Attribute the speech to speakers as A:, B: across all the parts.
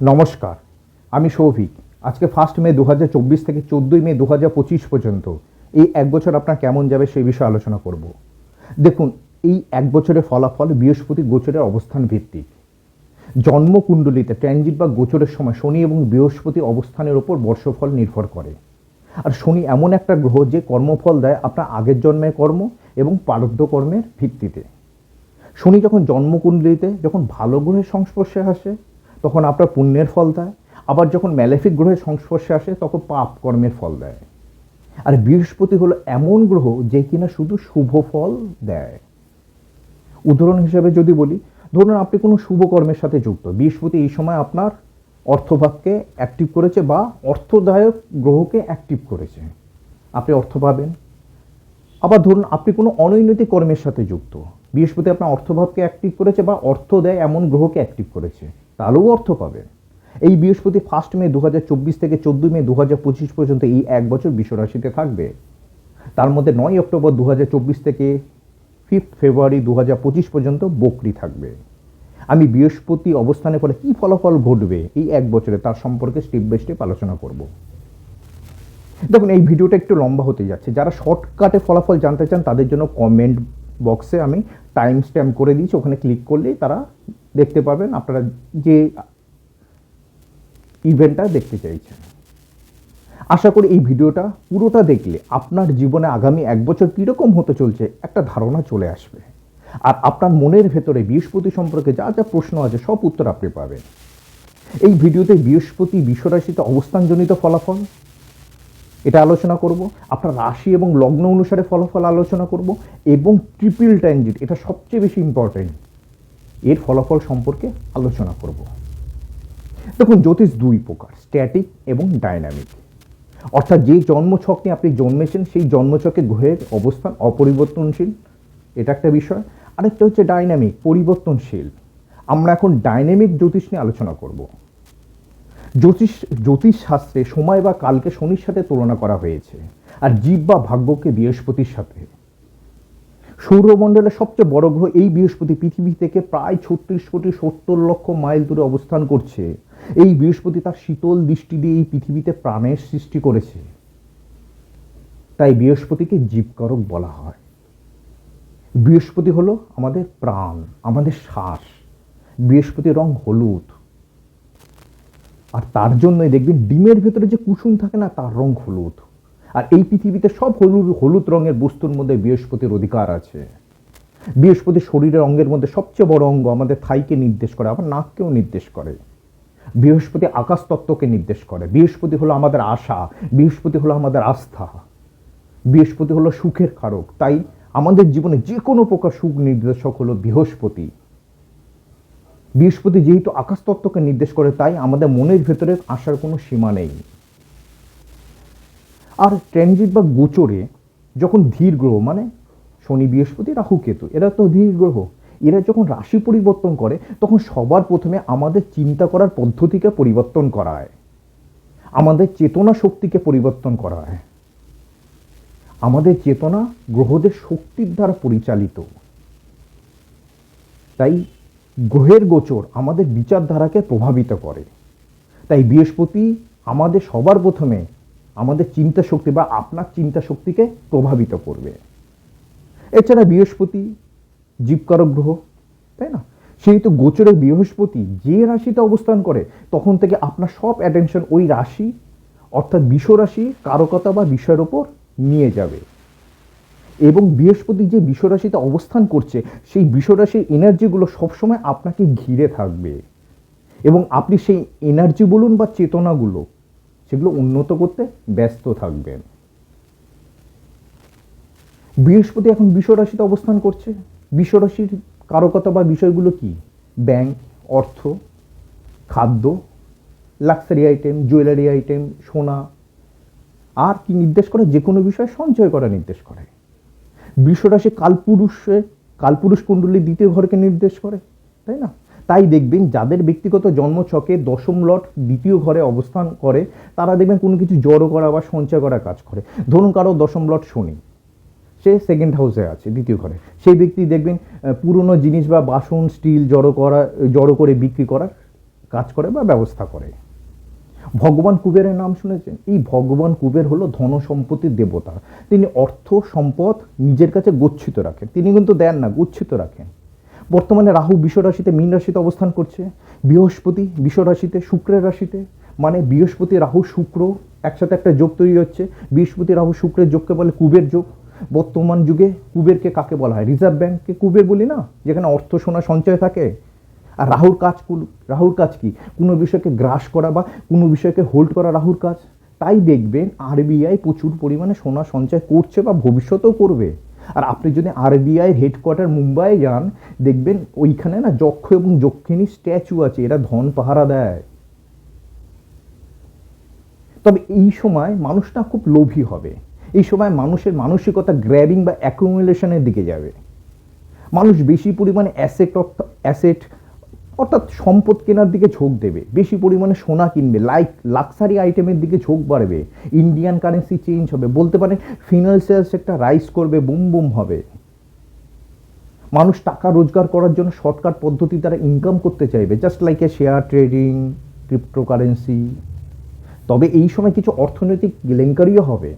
A: নমস্কার, আমি সৌভিক। আজকে 1 মে 2024 থেকে 14 মে 2025 পর্যন্ত এই এক বছর আপনার কেমন যাবে সেই বিষয়ে আলোচনা করব। দেখুন, এই এক বছরের ফলাফল বৃহস্পতি গোচরের অবস্থান ভিত্তিক। জন্মকুণ্ডলিতে ট্রানজিট বা গোচরের সময় শনি এবং বৃহস্পতি অবস্থানের ওপর বর্ষফল নির্ভর করে। আর শনি এমন একটা গ্রহ যে কর্মফল দেয় আপনার আগের জন্মের কর্ম এবং প্রারব্ধ কর্মের ভিত্তিতে। শনি যখন জন্মকুণ্ডলিতে যখন ভালো গ্রহের সংস্পর্শে আসে তখন আপনার পুণ্যের ফল দেয়, আবার যখন ম্যালেফিক গ্রহের সংস্পর্শে আসে তখন পাপ কর্মের ফল দেয়। আর বৃহস্পতি হলো এমন গ্রহ যে কিনা শুধু শুভ ফল দেয়। উদাহরণ হিসেবে যদি বলি, ধরুন আপনি কোনো শুভ কর্মের সাথে যুক্ত, বৃহস্পতি এই সময় আপনার অর্থভাবকে অ্যাক্টিভ করেছে বা অর্থদায়ক গ্রহকে অ্যাক্টিভ করেছে, আপনি অর্থ পাবেন। আবার ধরুন আপনি কোনো অনৈতিক কর্মের সাথে যুক্ত, বৃহস্পতি আপনার অর্থভাবকে অ্যাক্টিভ করেছে বা অর্থ দেয় এমন গ্রহকে অ্যাক্টিভ করেছে, তাহলেও অর্থ পাবেন। এই বৃহস্পতি 1 মে 2024 থেকে 14 মে 2025 পর্যন্ত এই এক বছর বৃষ রাশিতে থাকবে। তার মধ্যে 9 অক্টোবর 2024 থেকে 5 ফেব্রুয়ারি 2025 পর্যন্ত বকরি থাকবে। আমি বৃহস্পতি অবস্থানের ফলে কী ফলাফল ঘটবে এই এক বছরে তার সম্পর্কে স্টেপ বাই স্টেপ আলোচনা করব। দেখুন, এই ভিডিওটা একটু লম্বা হতে যাচ্ছে। যারা শর্টকাটে ফলাফল জানতে চান তাদের জন্য কমেন্ট বক্সে আমি টাইম স্ট্যাম্প করে দিয়েছি, ওখানে ক্লিক করলেই তারা দেখতে পাবেন আপনারা যে ইভেন্টটা দেখতে চাইছেন। আশা করি এই ভিডিওটা পুরোটা দেখলে আপনার জীবনে আগামী এক বছর কীরকম হতে চলছে একটা ধারণা চলে আসবে। আর আপনার মনের ভেতরে বৃহস্পতি সম্পর্কে যা যা প্রশ্ন আছে সব উত্তর আপনি পাবেন। এই ভিডিওতে বৃহস্পতি বিশ্বরাশিতে অবস্থানজনিত ফলাফল এটা আলোচনা করব, আপনার রাশি এবং লগ্ন অনুসারে ফলাফল আলোচনা করব, এবং ট্রিপল ট্রানজিট এটা সবচেয়ে বেশি ইম্পর্টেন্ট, এর ফলাফল সম্পর্কে আলোচনা করব। দেখুন, জ্যোতিষ দুই প্রকার, স্ট্যাটিক এবং ডাইনামিক। অর্থাৎ যে জন্মছক নিয়ে আপনি জন্মেছেন সেই জন্মছকে গ্রহের অবস্থান অপরিবর্তনশীল, এটা একটা বিষয়। আরেকটা হচ্ছে ডাইনামিক, পরিবর্তনশীল। আমরা এখন ডাইনামিক জ্যোতিষ নিয়ে আলোচনা করব। জ্যোতিষ শাস্ত্রে সময় বা কালকে শনির সাথে তুলনা করা হয়েছে, আর জীব বা ভাগ্যকে বৃহস্পতির সাথে। সৌরমণ্ডলের সবচেয়ে বড় গ্রহ এই বৃহস্পতি পৃথিবী থেকে প্রায় 36,70,00,000 মাইল দূরে অবস্থান করছে। এই বৃহস্পতি তার শীতল দৃষ্টি দিয়ে এই পৃথিবীতে প্রাণের সৃষ্টি করেছে, তাই বৃহস্পতিকে জীবকারক বলা হয়। বৃহস্পতি হলো আমাদের প্রাণ, আমাদের শ্বাস। বৃহস্পতির রং হলুদ, আর তার জন্যই দেখবেন ডিমের ভেতরে যে কুসুম থাকে না, তার রং হলুদ। আর এই পৃথিবীতে সব হলুদ রঙের বস্তুর মধ্যে বৃহস্পতির অধিকার আছে। বৃহস্পতি শরীরের অঙ্গের মধ্যে সবচেয়ে বড় অঙ্গ, আমাদের থাইকে নির্দেশ করে, আবার নাককেও নির্দেশ করে। বৃহস্পতি আকাশ তত্ত্বকে নির্দেশ করে। বৃহস্পতি হলো আমাদের আশা, বৃহস্পতি হলো আমাদের আস্থা, বৃহস্পতি হলো সুখের কারক। তাই আমাদের জীবনে যে কোনো প্রকার সুখ নির্দেশক হলো বৃহস্পতি। বৃহস্পতি যেহেতু আকাশ তত্ত্বকে নির্দেশ করে, তাই আমাদের মনের ভেতরে আসার কোনো সীমা নেই। আর ট্রানজিট বা গোচরে যখন ধীর গ্রহ, মানে শনি বৃহস্পতি রাহু কেতু, এরা তো ধীর গ্রহ, এরা যখন রাশি পরিবর্তন করে তখন সবার প্রথমে আমাদের চিন্তা করার পদ্ধতিকে পরিবর্তন করায়, আমাদের চেতনা শক্তিকে পরিবর্তন করায়। আমাদের চেতনা গ্রহদের শক্তির দ্বারা পরিচালিত, তাই গ্রহের গোচর আমাদের বিচারধারাকে প্রভাবিত করে। তাই বৃহস্পতি আমাদের সবার প্রথমে আমাদের চিন্তা শক্তি বা আপনার চিন্তা শক্তিকে প্রভাবিত করবে। এছাড়া বৃহস্পতি জীবকারক গ্রহ, তাই না? সেহেতু গোচরে বৃহস্পতি যে রাশিতে অবস্থান করে তখন থেকে আপনার সব অ্যাটেনশন ওই রাশি অর্থাৎ বৃষ রাশি কারকতা বা বিষয়ের ওপর নিয়ে যাবে। এবং বৃহস্পতি যে বৃষ রাশিতে অবস্থান করছে সেই বৃষ রাশির এনার্জিগুলো সবসময় আপনাকে ঘিরে থাকবে, এবং আপনি সেই এনার্জি বলুন বা চেতনাগুলো সেগুলো উন্নত করতে ব্যস্ত থাকবেন। বৃহস্পতি এখন বৃষ রাশিতে অবস্থান করছে। বৃষ রাশির কারকতা বা বিষয়গুলো কি? ব্যাংক, অর্থ, খাদ্য, লাক্সারি আইটেম, জুয়েলারি আইটেম, সোনা। আর কি নির্দেশ করে? যে কোনো বিষয় সঞ্চয় করা নির্দেশ করে। বৃষ রাশি কালপুরুষ কুণ্ডলী দ্বিতীয় ঘরকে নির্দেশ করে, তাই না? তাই দেখবেন যাদের ব্যক্তিগত জন্মছকে দশম লট দ্বিতীয় ঘরে অবস্থান করে তারা দেখবেন কোনো কিছু জড়ো করা বা সঞ্চয় করার কাজ করে। ধরুন কারো দশম লট শনি, সে সেকেন্ড হাউসে আছে, দ্বিতীয় ঘরে, সেই ব্যক্তি দেখবেন পুরনো জিনিস বা বাসন স্টিল জড়ো করে বিক্রি করার কাজ করে বা ব্যবস্থা করে। ভগবান কুবেরের নাম শুনেছেন? এই ভগবান কুবের হলো ধন সম্পত্তির দেবতা। তিনি অর্থ সম্পদ নিজের কাছে গচ্ছিত রাখেন, তিনি কিন্তু দেন না, গচ্ছিত রাখেন। বর্তমানে রাহু বৃষ রাশিতে, মীন রাশিতে অবস্থান করছে, বৃহস্পতি বৃষ রাশিতে, শুক্রের রাশিতে, মানে বৃহস্পতি রাহু শুক্র একসাথে একটা যোগ তৈরি হচ্ছে। বৃহস্পতি রাহু শুক্রের যোগকে বলে কুবের যোগ। বর্তমান যুগে কুবেরকে কাকে বলা হয়? রিজার্ভ ব্যাংককে কুবের বলি না, যেখানে অর্থ সোনা সঞ্চয় থাকে। আর রাহুর কাজ কি? কোনো বিষয়কে গ্রাস করা বা কোনো বিষয়কে হোল্ড করা রাহুর কাজ। তাই দেখবেন আরবিআই প্রচুর পরিমাণে সোনা সঞ্চয় করছে বা ভবিষ্যতেও করবে। আর আপনি যদি আরবিআইয়ের হেডকোয়ার্টার মুম্বাই যান, দেখবেন ওইখানে না যক্ষ এবং যক্ষিণী স্ট্যাচু আছে, এরা ধন পাহারা দেয়। তবে এই সময় মানুষটা খুব লোভী হবে। এই সময় মানুষের মানসিকতা গ্র্যাবিং বা অ্যাকুমুলেশনের দিকে যাবে। মানুষ বেশি পরিমাণে অ্যাসেট অর্থাৎ সম্পদ কেনার দিকে ঝোঁক দেবে, বেশি পরিমাণে সোনা কিনবে, লাক্সারি আইটেমের দিকে ঝোঁক বাড়বে, ইন্ডিয়ান কারেন্সি চেঞ্জ হবে, বলতে পারেন ফিনান্সিয়াল সেক্টর রাইজ করবে, বুম বুম হবে। মানুষ টাকা রোজগার করার জন্য শর্টকাট পদ্ধতি দ্বারা ইনকাম করতে চাইবে, just like a share trading, cryptocurrency. তবে এই সময় কিছু অর্থনৈতিক কেলেঙ্কারিও হবে।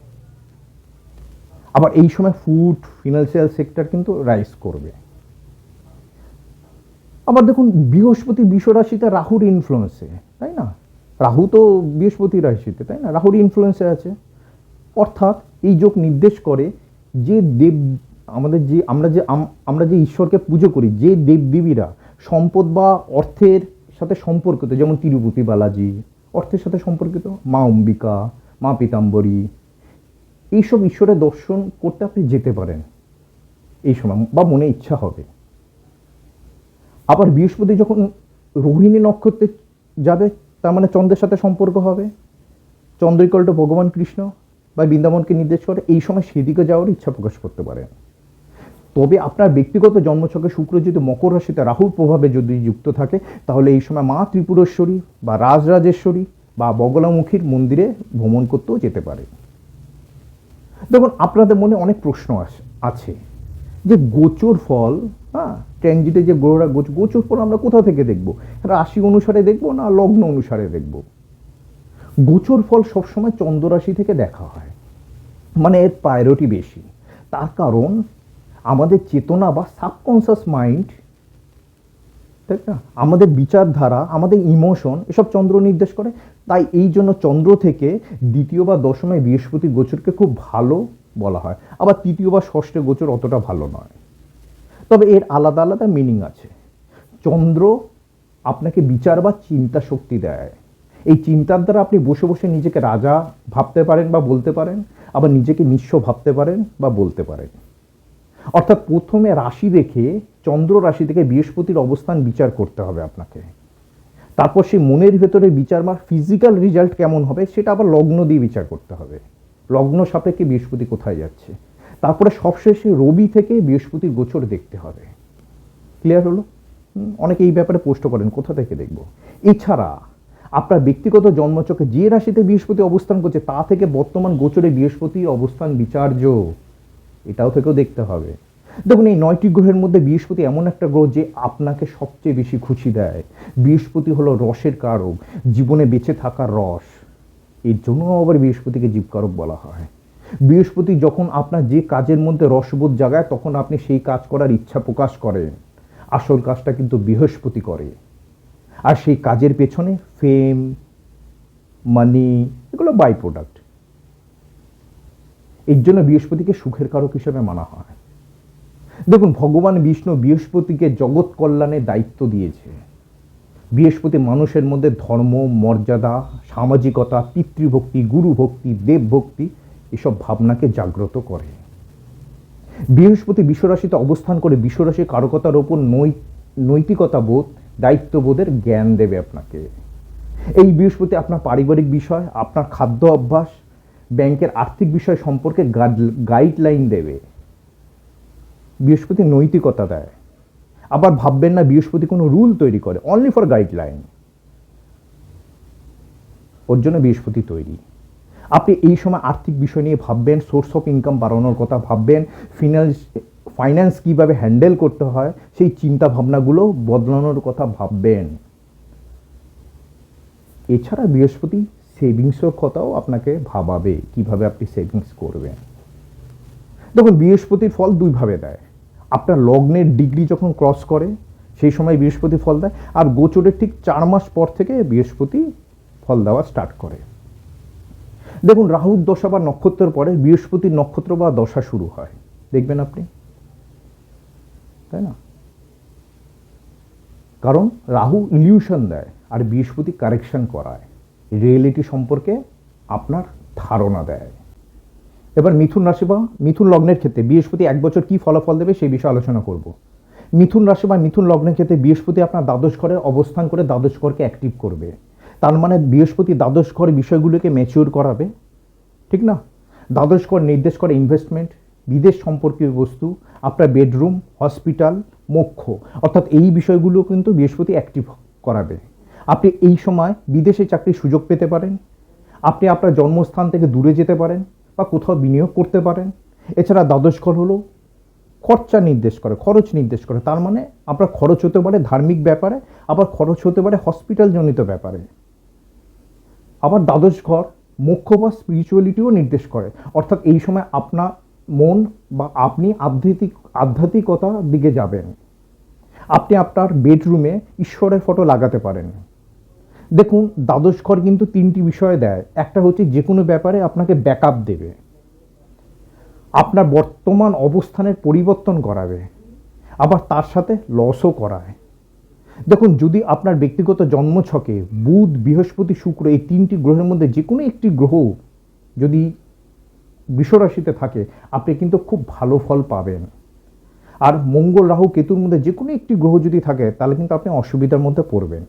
A: আবার এই সময় ফুড, ফিনান্সিয়াল সেক্টর কিন্তু রাইজ করবে। আবার দেখুন বৃহস্পতি বৃষ রাশিতে রাহুর ইনফ্লুয়েন্সে, তাই না? রাহু তো বৃহস্পতি রাশিতে, তাই না? রাহুর ইনফ্লুয়েন্সে আছে। অর্থাৎ এই যোগ নির্দেশ করে যে দেব আমাদের যে আমরা যে ঈশ্বরকে পুজো করি, যে দেবদেবীরা সম্পদ বা অর্থের সাথে সম্পর্কিত, যেমন তিরুপতি বালাজি অর্থের সাথে সম্পর্কিত, মা অম্বিকা, মা পীতাম্বরী, এইসব ঈশ্বরের দর্শন করতে আপনি যেতে পারেন এই সময়, বা মনে ইচ্ছা হবে। আবার বৃহস্পতি যখন রোহিণী নক্ষত্রে যাবে, তার মানে চন্দ্রের সাথে সম্পর্ক হবে। চন্দ্র ইকুয়াল টু ভগবান কৃষ্ণ বা বৃন্দাবনকে নির্দেশ করে। এই সময় সেদিকে যাওয়ার ইচ্ছা প্রকাশ করতে পারেন। তবে আপনার ব্যক্তিগত জন্মছকে শুক্র যদি মকর রাশিতে রাহুর প্রভাবে যদি যুক্ত থাকে, তাহলে এই সময় মা ত্রিপুরেশ্বরী বা রাজরাজেশ্বরী বা বগলামুখীর মন্দিরে ভ্রমণ করতেও যেতে পারে। দেখুন আপনাদের মনে অনেক প্রশ্ন আছে যে গোচর ফল, হ্যাঁ, ট্রানজিটে যে গ্রহরা গোচর ফল আমরা কোথা থেকে দেখব? রাশি অনুসারে দেখব না লগ্ন অনুসারে দেখব? গোচর ফল সবসময় চন্দ্র রাশি থেকে দেখা হয়, মানে এর প্রায়োরিটি বেশি। তার কারণ আমাদের চেতনা বা সাবকনসিয়াস মাইন্ড, তাই না, আমাদের বিচারধারা, আমাদের ইমোশন, এসব চন্দ্র নির্দেশ করে। তাই এই জন্য চন্দ্র থেকে দ্বিতীয় বা দশমে বৃহস্পতি গোচরকে খুব ভালো বলা হয়। আবার তৃতীয় বা ষষ্ঠে গোচর অতটা ভালো নয়। তবে এর আলাদা আলাদা মিনিং আছে। চন্দ্র আপনাকে বিচার বা চিন্তা শক্তি দেয়। এই চিন্তার দ্বারা আপনি বসে বসে নিজেকে রাজা ভাবতে পারেন বা বলতে পারেন, আবার নিজেকে নিঃস্ব ভাবতে পারেন বা বলতে পারেন। অর্থাৎ প্রথমে রাশি দেখে, চন্দ্র রাশি থেকে বৃহস্পতির অবস্থান বিচার করতে হবে আপনাকে। তারপর সেই মনের ভেতরে বিচার বা ফিজিক্যাল রেজাল্ট কেমন হবে সেটা আবার লগ্ন দিয়ে বিচার করতে হবে, লগ্ন সাপেক্ষে বৃহস্পতি কোথায় যাচ্ছে। তারপরে সবশেষে রবি থেকে বৃহস্পতির গোচর দেখতে হবে। ক্লিয়ার হলো? অনেকে এই ব্যাপারে প্রশ্ন করেন কোথা থেকে দেখব। এছাড়া আপনার ব্যক্তিগত জন্মচক্রে যে রাশিতে বৃহস্পতি অবস্থান করছে তা থেকে বর্তমান গোচরে বৃহস্পতির অবস্থান বিচার্য, এটাও থেকেও দেখতে হবে। দেখুন এই 9টি গ্রহের মধ্যে বৃহস্পতি এমন একটা গ্রহ যে আপনাকে সবচেয়ে বেশি খুশি দেয়। বৃহস্পতি হলো রসের কারক, জীবনে বেঁচে থাকার রস। এর জন্য আবার বৃহস্পতিকে জীবকারক বলা হয়। বৃহস্পতি যখন আপনার যে কাজের মধ্যে রসবোধ জাগায়, তখন আপনি সেই কাজ করার ইচ্ছা প্রকাশ করেন। আসল কাজটা কিন্তু বৃহস্পতি করে। আর সেই কাজের পেছনে ফেম, মানি, এগুলো বাই প্রোডাক্ট। এর জন্য বৃহস্পতিকে সুখের কারক হিসেবে মানা হয়। দেখুন ভগবান বিষ্ণু বৃহস্পতিকে জগৎ কল্যাণের দায়িত্ব দিয়েছে। বৃহস্পতি মানুষের মধ্যে ধর্ম, মর্যাদা, সামাজিকতা, পিতৃভক্তি, গুরুভক্তি, দেবভক্তি এসব ভাবনাকে জাগ্রত করে। বৃহস্পতি বিশ্বরাশিতে অবস্থান করে বিশ্বরাশির কারকতার ওপর নৈতিকতা বোধ, দায়িত্ববোধের জ্ঞান দেবে আপনাকে। এই বৃহস্পতি আপনার পারিবারিক বিষয়, আপনার খাদ্য অভ্যাস, ব্যাংকের আর্থিক বিষয় সম্পর্কে গাইডলাইন দেবে। বৃহস্পতি নৈতিকতা দেয়। আবার ভাববেন না বৃহস্পতি কোনো রুল তৈরি করে, অনলি ফর গাইডলাইন। ওর জন্য বৃহস্পতি তৈরি। আপনি এই সময় আর্থিক বিষয় নিয়ে ভাববেন, সোর্স অফ ইনকাম বাড়ানোর কথা ভাববেন, ফাইন্যান্স কীভাবে হ্যান্ডেল করতে হয় সেই চিন্তা ভাবনাগুলো বদলানোর কথা ভাববেন। এছাড়া বৃহস্পতি সেভিংসের কথাও আপনাকে ভাবাবে কিভাবে আপনি সেভিংস করবেন। দেখুন, বৃহস্পতির ফল দুইভাবে দেয়। আপনার লগ্নের ডিগ্রি যখন ক্রস করে সেই সময় বৃহস্পতি ফল দেয়, আর গোচরের ঠিক 4 মাস পর থেকে বৃহস্পতি ফল দেওয়া স্টার্ট করে। দেখুন, রাহুর দশা বা নক্ষত্রের পরে বৃহস্পতির নক্ষত্র বা দশা শুরু হয়, দেখবেন আপনি, তাই না? কারণ রাহু ইলিউশন দেয় আর বৃহস্পতি কারেকশন করায়, রিয়েলিটি সম্পর্কে আপনার ধারণা দেয়। এবার মিথুন রাশি বা মিথুন লগ্নের ক্ষেত্রে বৃহস্পতি 1 বছর কি ফলাফল দেবে সেই বিষয়ে আলোচনা করব। মিথুন রাশি বা মিথুন লগ্নের ক্ষেত্রে বৃহস্পতি আপনার দ্বাদশ ঘরে অবস্থান করে দ্বাদশ ঘরকে অ্যাক্টিভ করবে। তার মানে বৃহস্পতি দ্বাদশ ঘর বিষয়গুলোকে ম্যাচিওর করাবে, ঠিক না? দ্বাদশ ঘর নির্দেশ করে ইনভেস্টমেন্ট, বিদেশ সম্পর্কীয় বস্তু, আপনার বেডরুম, হসপিটাল, মোক্ষ, অর্থাৎ এই বিষয়গুলো কিন্তু বৃহস্পতি অ্যাক্টিভ করাবে। আপনি এই সময় বিদেশে চাকরির সুযোগ পেতে পারেন, আপনি আপনার জন্মস্থান থেকে দূরে যেতে পারেন বা কোথাও বিনিয়োগ করতে পারেন। এছাড়া দ্বাদশ ঘর হলো খরচা নির্দেশ করে, খরচ নির্দেশ করে। তার মানে আপনার খরচ হতে পারে ধার্মিক ব্যাপারে, আবার খরচ হতে পারে হসপিটালজনিত ব্যাপারে। আবার দ্বাদশ ঘর মোক্ষ বা স্পিরিচুয়ালিটিও নির্দেশ করে, অর্থাৎ এই সময় আপনার মন বা আপনি আধ্যাত্মিকতার দিকে যাবেন। আপনি আপনার বেডরুমে ঈশ্বরের ফটো লাগাতে পারেন। দেখুন, দ্বাদশ ঘর কিন্তু 3টি বিষয় দেয়। একটা হচ্ছে যে কোনো ব্যাপারে আপনাকে ব্যাকআপ দেবে, আপনার বর্তমান অবস্থানের পরিবর্তন করাবে, আবার তার সাথে লসও করায়। দেখুন, যদি আপনার ব্যক্তিগত জন্মছকে বুধ, বৃহস্পতি, শুক্র এই 3টি গ্রহের মধ্যে যে কোনো একটি গ্রহ যদি বৃষ রাশিতে থাকে, আপনি কিন্তু খুব ভালো ফল পাবেন। আর মঙ্গল, রাহু, কেতুর মধ্যে যে কোনো একটি গ্রহ যদি থাকে তাহলে কিন্তু আপনি অসুবিধার মধ্যে পড়বেন।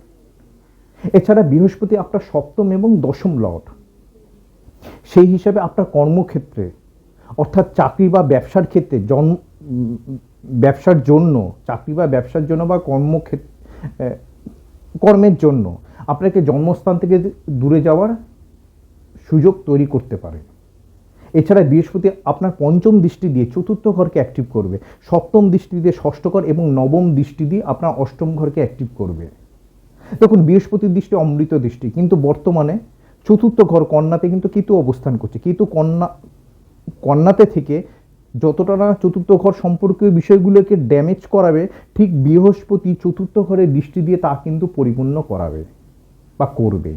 A: এছাড়া বৃহস্পতি আপনার সপ্তম এবং দশম লর্ড, সেই হিসাবে আপনার কর্মক্ষেত্রে অর্থাৎ চাকরি বা ব্যবসার ক্ষেত্রে ব্যবসার জন্য চাকরি বা ব্যবসার জন্য বা কর্মের জন্য আপনাকে জন্মস্থান থেকে দূরে যাওয়ার সুযোগ তৈরি করতে পারে। এছাড়া বৃহস্পতি আপনার পঞ্চম দৃষ্টি দিয়ে চতুর্থ ঘরকে অ্যাক্টিভ করবে, সপ্তম দৃষ্টি দিয়ে ষষ্ঠ ঘর এবং নবম দৃষ্টি দিয়ে আপনার অষ্টম ঘরকে অ্যাক্টিভ করবে। দেখুন, বৃহস্পতির দৃষ্টি অমৃত দৃষ্টি, কিন্তু বর্তমানে চতুর্থ ঘর কন্যাতে কিন্তু কেতু অবস্থান করছে। কিন্তু কন্যাতে থেকে যতটা না চতুর্থ ঘর সম্পর্কীয় বিষয়গুলোকে ড্যামেজ করাবে, ঠিক বৃহস্পতি চতুর্থ ঘরের দৃষ্টি দিয়ে তা কিন্তু পরিপূর্ণ করাবে বা করবে।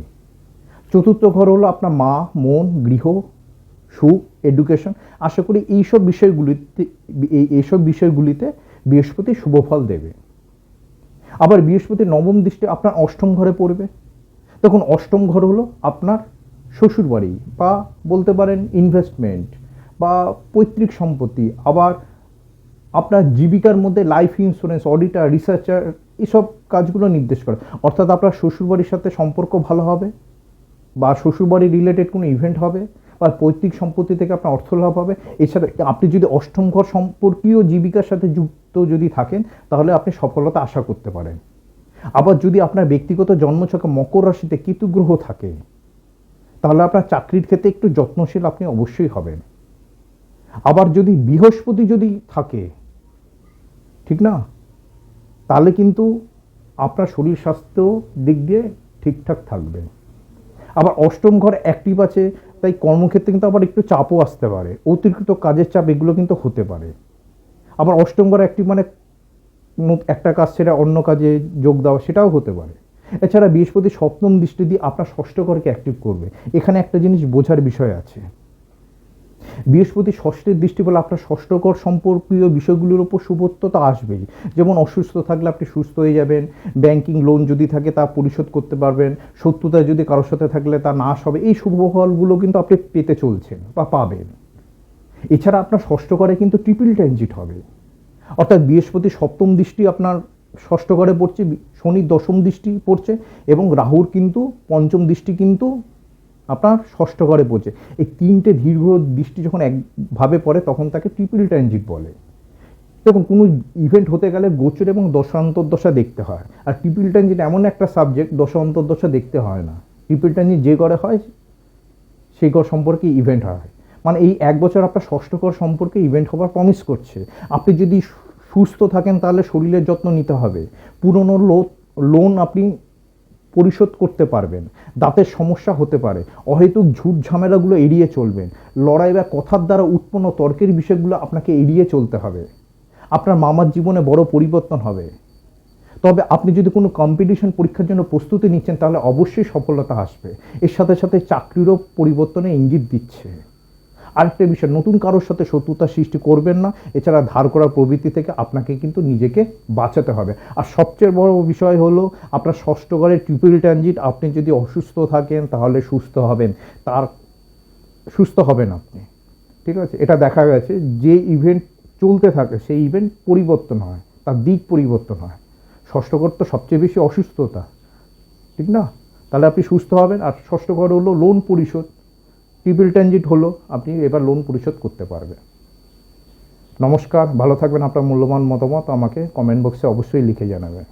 A: চতুর্থ ঘর হলো আপনার মা, মন, গৃহ, সুখ, এডুকেশন। আশা করি এইসব বিষয়গুলিতে বৃহস্পতি শুভ ফল দেবে। আবার বৃহস্পতির নবম দৃষ্টি আপনার অষ্টম ঘরে পড়বে। দেখুন, অষ্টম ঘর হলো আপনার শ্বশুরবাড়ি বা বলতে পারেন ইনভেস্টমেন্ট বা পৈতৃক সম্পত্তি, আবার আপনার জীবিকার মধ্যে লাইফ ইন্স্যুরেন্স, অডিটার, রিসার্চার, এসব কাজগুলো নির্দেশ করে। অর্থাৎ আপনার শ্বশুরবাড়ির সাথে সম্পর্ক ভালো হবে বা শ্বশুরবাড়ি রিলেটেড কোনো ইভেন্ট হবে বা পৈতৃক সম্পত্তি থেকে আপনার অর্থ লাভ হবে। এছাড়া আপনি যদি অষ্টম ঘর সম্পর্কীয় জীবিকার সাথে যুক্ত যদি থাকেন তাহলে আপনি সফলতা আশা করতে পারেন। আবার যদি আপনার ব্যক্তিগত জন্মছকে মকর রাশিতে কেতু গ্রহ থাকে তাহলে আপনার চাকরির ক্ষেত্রে একটু যত্নশীল আপনি অবশ্যই হবেন। আবার যদি বৃহস্পতি যদি থাকে, ঠিক না, তাহলে কিন্তু আপনার শরীর স্বাস্থ্য দিক দিয়ে ঠিকঠাক থাকবে। আবার অষ্টম ঘর অ্যাক্টিভ আছে, তাই কর্মক্ষেত্রে কিন্তু আবার একটু চাপও আসতে পারে, অতিরিক্ত কাজের চাপ এগুলো কিন্তু হতে পারে। আবার অষ্টম ঘর অ্যাক্টিভ মানে একটা কাজ ছেড়ে অন্য কাজে যোগ দেওয়া, সেটাও হতে পারে। এছাড়া বৃহস্পতি সপ্তম দৃষ্টি দিয়ে আপনার ষষ্ঠ ঘরকে অ্যাক্টিভ করবে। এখানে একটা জিনিস বোঝার বিষয় আছে, বৃহস্পতি ষষ্ঠের দৃষ্টি বলে আপনার ষষ্ঠ ঘর সম্পর্কীয় বিষয়গুলোর উপর শুভত্বতা আসবেই। যেমন অসুস্থ থাকলে আপনি সুস্থ হয়ে যাবেন, ব্যাংকিং লোন যদি থাকে তা পরিশোধ করতে পারবেন, শত্রুতা যদি কারোর সাথে থাকলে তা নাশ হবে। এই শুভ ফলগুলো কিন্তু আপনি পেতে চলছেন বা পাবেন। এছাড়া আপনার ষষ্ঠ ঘরে কিন্তু ট্রিপল ট্রানজিট হবে, অর্থাৎ বৃহস্পতি সপ্তম দৃষ্টি আপনার ষষ্ঠ ঘরে পড়ছে, শনির দশম দৃষ্টি পড়ছে এবং রাহুর কিন্তু পঞ্চম দৃষ্টি কিন্তু আপনার ষষ্ঠ ঘরে পড়ছে। এই 3টে দীর্ঘ দৃষ্টি যখন একভাবে পড়ে তখন তাকে ট্রিপল ট্রানজিট বলে। দেখুন, কোনো ইভেন্ট হতে গেলে গোচর এবং দশা অন্তর্দশা দেখতে হয়, আর ট্রিপল ট্রানজিট এমন একটা সাবজেক্ট দশা অন্তর্দশা দেখতে হয় না। ট্রিপল ট্রানজিট যে ঘরে হয় সেই ঘর সম্পর্কে ইভেন্ট হয়, মানে এই 1 বছর আপনার ষষ্ঠ ঘর সম্পর্কে ইভেন্ট হবার প্রমিস করছে। আপনি যদি সুস্থ থাকেন তাহলে শরীরের যত্ন নিতে হবে, পুরনো লোন আপনি পরিশোধ করতে পারবেন। দাঁতের সমস্যা হতে পারে, অহেতুক ঝুট ঝামেলাগুলো এড়িয়ে চলবেন। লড়াই বা কথার দ্বারা উৎপন্ন তর্কের বিষয়গুলো আপনাকে এড়িয়ে চলতে হবে। আপনার মামার জীবনে বড় পরিবর্তন হবে। তবে আপনি যদি কোনো কম্পিটিশন পরীক্ষার জন্য প্রস্তুতি নিচ্ছেন তাহলে অবশ্যই সফলতা আসবে। এর সাথে সাথে চাকরিরও পরিবর্তনের ইঙ্গিত দিচ্ছে। আরেকটা বিষয়, নতুন কারোর সাথে শত্রুতা সৃষ্টি করবেন না। এছাড়া ধার করার প্রবৃত্তি থেকে আপনাকে কিন্তু নিজেকে বাঁচাতে হবে। আর সবচেয়ে বড় বিষয় হলো আপনার ষষ্ঠ ঘরের ট্রিপল ট্রানজিট। আপনি যদি অসুস্থ থাকেন তাহলে সুস্থ হবেন, সুস্থ হবেন আপনি, ঠিক আছে? এটা দেখা গেছে যে ইভেন্ট চলতে থাকে সেই ইভেন্ট পরিবর্তন হয়, তার দিক পরিবর্তন হয়। ষষ্ঠ ঘর তো সবচেয়ে বেশি অসুস্থতা, ঠিক না? তাহলে আপনি সুস্থ হবেন। আর ষষ্ঠ ঘর হলো লোন পরিশোধ, ট্রিপল ট্রানজিট হলো আপনি এবার লোন পরিশোধ করতে পারবেন। নমস্কার, ভালো থাকবেন। আপনার মূল্যবান মতামত আমাকে কমেন্ট বক্সে অবশ্যই লিখে জানাবেন।